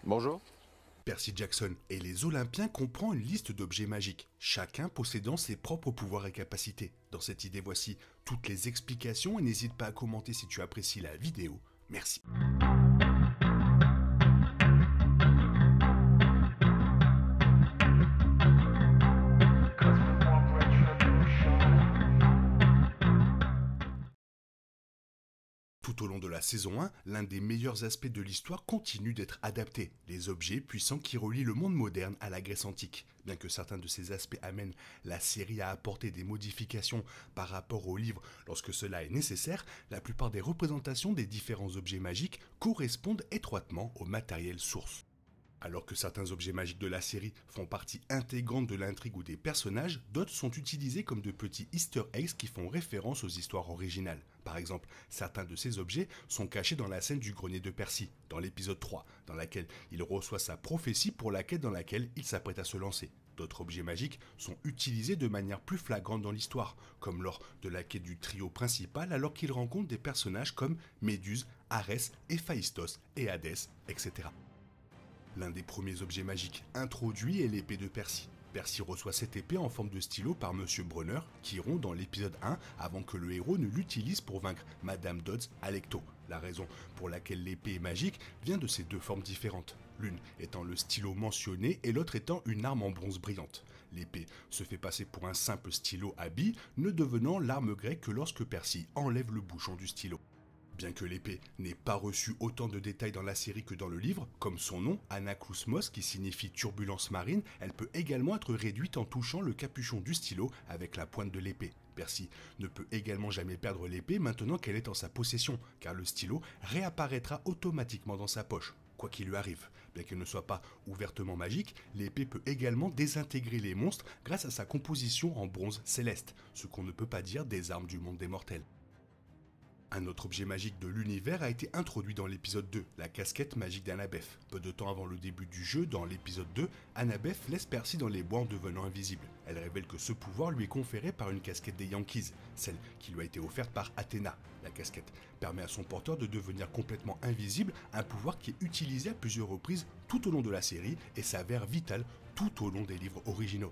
Bonjour. Percy Jackson et les Olympiens comprend une liste d'objets magiques, chacun possédant ses propres pouvoirs et capacités. Dans cette idée, voici toutes les explications et n'hésite pas à commenter si tu apprécies la vidéo. Merci. Tout au long de la saison 1, l'un des meilleurs aspects de l'histoire continue d'être adapté, les objets puissants qui relient le monde moderne à la Grèce antique. Bien que certains de ces aspects amènent la série à apporter des modifications par rapport au livre lorsque cela est nécessaire, la plupart des représentations des différents objets magiques correspondent étroitement au matériel source. Alors que certains objets magiques de la série font partie intégrante de l'intrigue ou des personnages, d'autres sont utilisés comme de petits easter eggs qui font référence aux histoires originales. Par exemple, certains de ces objets sont cachés dans la scène du grenier de Percy, dans l'épisode 3, dans laquelle il reçoit sa prophétie pour la quête dans laquelle il s'apprête à se lancer. D'autres objets magiques sont utilisés de manière plus flagrante dans l'histoire, comme lors de la quête du trio principal alors qu'il rencontre des personnages comme Méduse, Arès, Héphaïstos et Hadès, etc. L'un des premiers objets magiques introduits est l'épée de Percy. Percy reçoit cette épée en forme de stylo par Monsieur Brunner, qui rompt dans l'épisode 1 avant que le héros ne l'utilise pour vaincre Madame Dodds à Lecto. La raison pour laquelle l'épée est magique vient de ces deux formes différentes, l'une étant le stylo mentionné et l'autre étant une arme en bronze brillante. L'épée se fait passer pour un simple stylo à billes, ne devenant l'arme grecque que lorsque Percy enlève le bouchon du stylo. Bien que l'épée n'ait pas reçu autant de détails dans la série que dans le livre, comme son nom, Anaklousmos, qui signifie turbulence marine, elle peut également être réduite en touchant le capuchon du stylo avec la pointe de l'épée. Percy ne peut également jamais perdre l'épée maintenant qu'elle est en sa possession, car le stylo réapparaîtra automatiquement dans sa poche. Quoi qu'il lui arrive, bien qu'elle ne soit pas ouvertement magique, l'épée peut également désintégrer les monstres grâce à sa composition en bronze céleste, ce qu'on ne peut pas dire des armes du monde des mortels. Un autre objet magique de l'univers a été introduit dans l'épisode 2, la casquette magique d'Annabeth. Peu de temps avant le début du jeu, dans l'épisode 2, Annabeth laisse Percy dans les bois en devenant invisible. Elle révèle que ce pouvoir lui est conféré par une casquette des Yankees, celle qui lui a été offerte par Athéna. La casquette permet à son porteur de devenir complètement invisible, un pouvoir qui est utilisé à plusieurs reprises tout au long de la série et s'avère vital tout au long des livres originaux.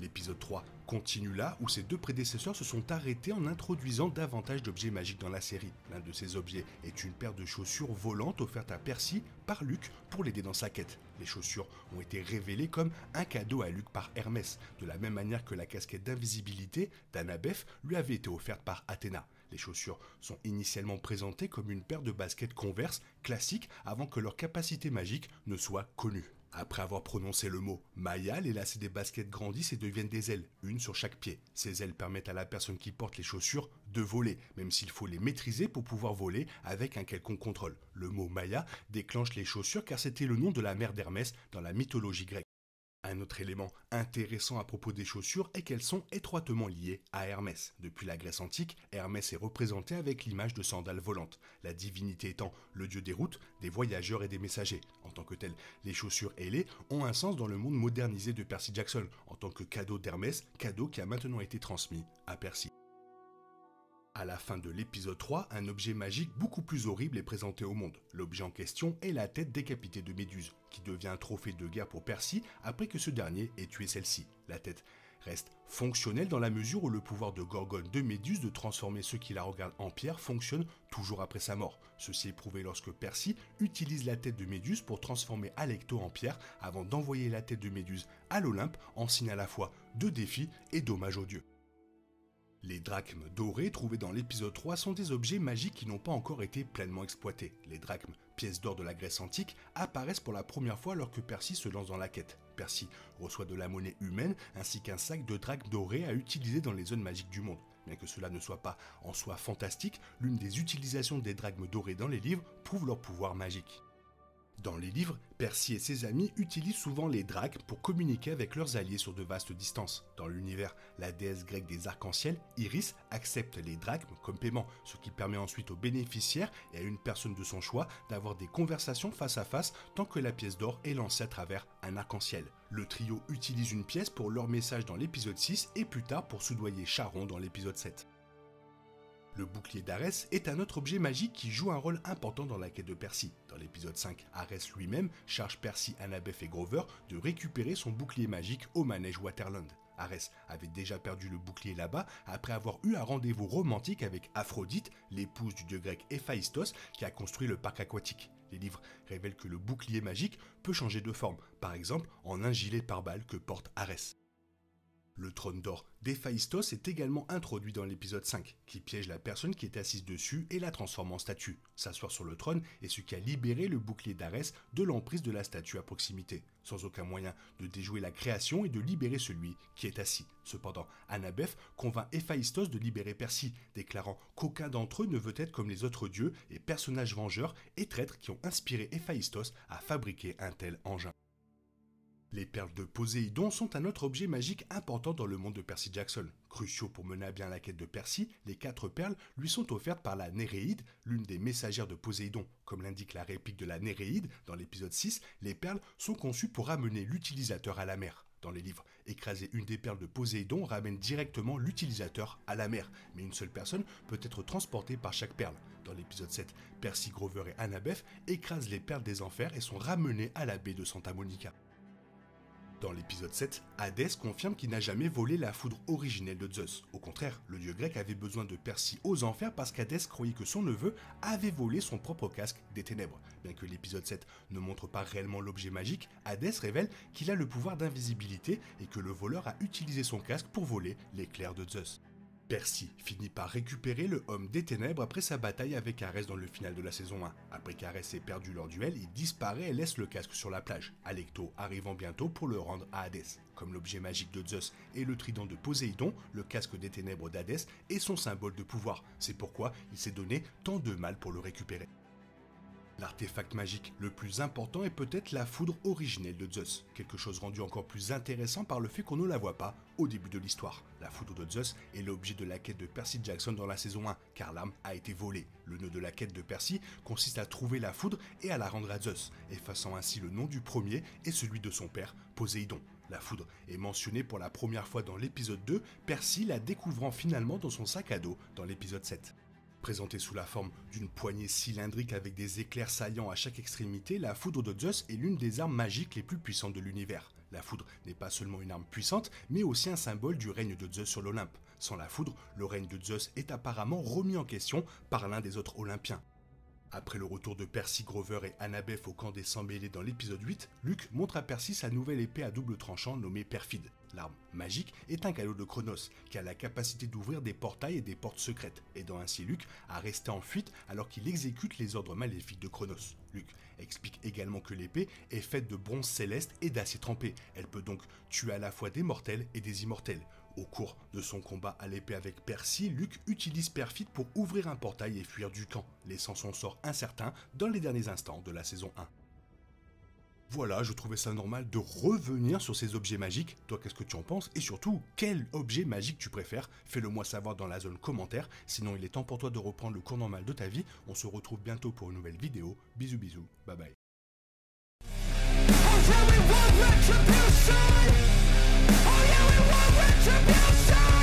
L'épisode 3 continue là où ses deux prédécesseurs se sont arrêtés en introduisant davantage d'objets magiques dans la série. L'un de ces objets est une paire de chaussures volantes offerte à Percy par Luc pour l'aider dans sa quête. Les chaussures ont été révélées comme un cadeau à Luc par Hermès, de la même manière que la casquette d'invisibilité d'Annabeth lui avait été offerte par Athéna. Les chaussures sont initialement présentées comme une paire de baskets Converse classiques avant que leur capacité magique ne soit connue. Après avoir prononcé le mot Maya, les lacets des baskets grandissent et deviennent des ailes, une sur chaque pied. Ces ailes permettent à la personne qui porte les chaussures de voler, même s'il faut les maîtriser pour pouvoir voler avec un quelconque contrôle. Le mot Maya déclenche les chaussures car c'était le nom de la mère d'Hermès dans la mythologie grecque. Un autre élément intéressant à propos des chaussures est qu'elles sont étroitement liées à Hermès. Depuis la Grèce antique, Hermès est représenté avec l'image de sandales volantes, la divinité étant le dieu des routes, des voyageurs et des messagers. En tant que telles, les chaussures ailées ont un sens dans le monde modernisé de Percy Jackson, en tant que cadeau d'Hermès, cadeau qui a maintenant été transmis à Percy. À la fin de l'épisode 3, un objet magique beaucoup plus horrible est présenté au monde. L'objet en question est la tête décapitée de Méduse, qui devient un trophée de guerre pour Percy après que ce dernier ait tué celle-ci. La tête reste fonctionnelle dans la mesure où le pouvoir de Gorgone de Méduse de transformer ceux qui la regardent en pierre fonctionne toujours après sa mort. Ceci est prouvé lorsque Percy utilise la tête de Méduse pour transformer Alecto en pierre avant d'envoyer la tête de Méduse à l'Olympe en signe à la fois de défi et d'hommage aux dieux. Les drachmes dorés trouvés dans l'épisode 3 sont des objets magiques qui n'ont pas encore été pleinement exploités. Les drachmes, pièces d'or de la Grèce antique, apparaissent pour la première fois alors que Percy se lance dans la quête. Percy reçoit de la monnaie humaine ainsi qu'un sac de drachmes dorés à utiliser dans les zones magiques du monde. Bien que cela ne soit pas en soi fantastique, l'une des utilisations des drachmes dorés dans les livres prouve leur pouvoir magique. Dans les livres, Percy et ses amis utilisent souvent les drachmes pour communiquer avec leurs alliés sur de vastes distances. Dans l'univers, la déesse grecque des arcs-en-ciel, Iris, accepte les drachmes comme paiement, ce qui permet ensuite aux bénéficiaires et à une personne de son choix d'avoir des conversations face à face tant que la pièce d'or est lancée à travers un arc-en-ciel. Le trio utilise une pièce pour leur message dans l'épisode 6 et plus tard pour soudoyer Charon dans l'épisode 7. Le bouclier d'Arès est un autre objet magique qui joue un rôle important dans la quête de Percy. Dans l'épisode 5, Arès lui-même charge Percy, Annabeth et Grover de récupérer son bouclier magique au manège Waterland. Arès avait déjà perdu le bouclier là-bas après avoir eu un rendez-vous romantique avec Aphrodite, l'épouse du dieu grec Héphaïstos qui a construit le parc aquatique. Les livres révèlent que le bouclier magique peut changer de forme, par exemple en un gilet pare-balles que porte Arès. Le trône d'or d'Héphaïstos est également introduit dans l'épisode 5, qui piège la personne qui est assise dessus et la transforme en statue. S'asseoir sur le trône est ce qui a libéré le bouclier d'Arès de l'emprise de la statue à proximité, sans aucun moyen de déjouer la création et de libérer celui qui est assis. Cependant, Annabeth convainc Héphaïstos de libérer Percy, déclarant qu'aucun d'entre eux ne veut être comme les autres dieux et personnages vengeurs et traîtres qui ont inspiré Héphaïstos à fabriquer un tel engin. Les perles de Poséidon sont un autre objet magique important dans le monde de Percy Jackson. Cruciaux pour mener à bien la quête de Percy, les 4 perles lui sont offertes par la Néréide, l'une des messagères de Poséidon. Comme l'indique la réplique de la Néréide dans l'épisode 6, les perles sont conçues pour ramener l'utilisateur à la mer. Dans les livres, écraser une des perles de Poséidon ramène directement l'utilisateur à la mer, mais une seule personne peut être transportée par chaque perle. Dans l'épisode 7, Percy, Grover et Annabeth écrasent les perles des enfers et sont ramenés à la baie de Santa Monica. Dans l'épisode 7, Hadès confirme qu'il n'a jamais volé la foudre originelle de Zeus. Au contraire, le dieu grec avait besoin de Percy aux enfers parce qu'Hadès croyait que son neveu avait volé son propre casque des ténèbres. Bien que l'épisode 7 ne montre pas réellement l'objet magique, Hadès révèle qu'il a le pouvoir d'invisibilité et que le voleur a utilisé son casque pour voler l'éclair de Zeus. Percy finit par récupérer le Homme des Ténèbres après sa bataille avec Arès dans le final de la saison 1. Après qu'Arès ait perdu leur duel, il disparaît et laisse le casque sur la plage, Alecto arrivant bientôt pour le rendre à Hadès. Comme l'objet magique de Zeus et le trident de Poséidon, le casque des ténèbres d'Hadès est son symbole de pouvoir. C'est pourquoi il s'est donné tant de mal pour le récupérer. L'artefact magique le plus important est peut-être la foudre originelle de Zeus, quelque chose rendu encore plus intéressant par le fait qu'on ne la voit pas au début de l'histoire. La foudre de Zeus est l'objet de la quête de Percy Jackson dans la saison 1, car l'arme a été volée. Le nœud de la quête de Percy consiste à trouver la foudre et à la rendre à Zeus, effaçant ainsi le nom du premier et celui de son père, Poséidon. La foudre est mentionnée pour la première fois dans l'épisode 2, Percy la découvrant finalement dans son sac à dos dans l'épisode 7. Présentée sous la forme d'une poignée cylindrique avec des éclairs saillants à chaque extrémité, la foudre de Zeus est l'une des armes magiques les plus puissantes de l'univers. La foudre n'est pas seulement une arme puissante, mais aussi un symbole du règne de Zeus sur l'Olympe. Sans la foudre, le règne de Zeus est apparemment remis en question par l'un des autres Olympiens. Après le retour de Percy, Grover et Annabeth au camp des Sang-Mêlés dans l'épisode 8, Luke montre à Percy sa nouvelle épée à double tranchant nommée Perfide. L'arme magique est un cadeau de Chronos, qui a la capacité d'ouvrir des portails et des portes secrètes, aidant ainsi Luke à rester en fuite alors qu'il exécute les ordres maléfiques de Chronos. Luke explique également que l'épée est faite de bronze céleste et d'acier trempé. Elle peut donc tuer à la fois des mortels et des immortels. Au cours de son combat à l'épée avec Percy, Luke utilise Perfide pour ouvrir un portail et fuir du camp, laissant son sort incertain dans les derniers instants de la saison 1. Voilà, je trouvais ça normal de revenir sur ces objets magiques. Toi, qu'est-ce que tu en penses? Et surtout, quel objet magique tu préfères? Fais-le moi savoir dans la zone commentaire. Sinon, il est temps pour toi de reprendre le cours normal de ta vie. On se retrouve bientôt pour une nouvelle vidéo. Bisous bisous, bye bye. Oh yeah, we want retribution.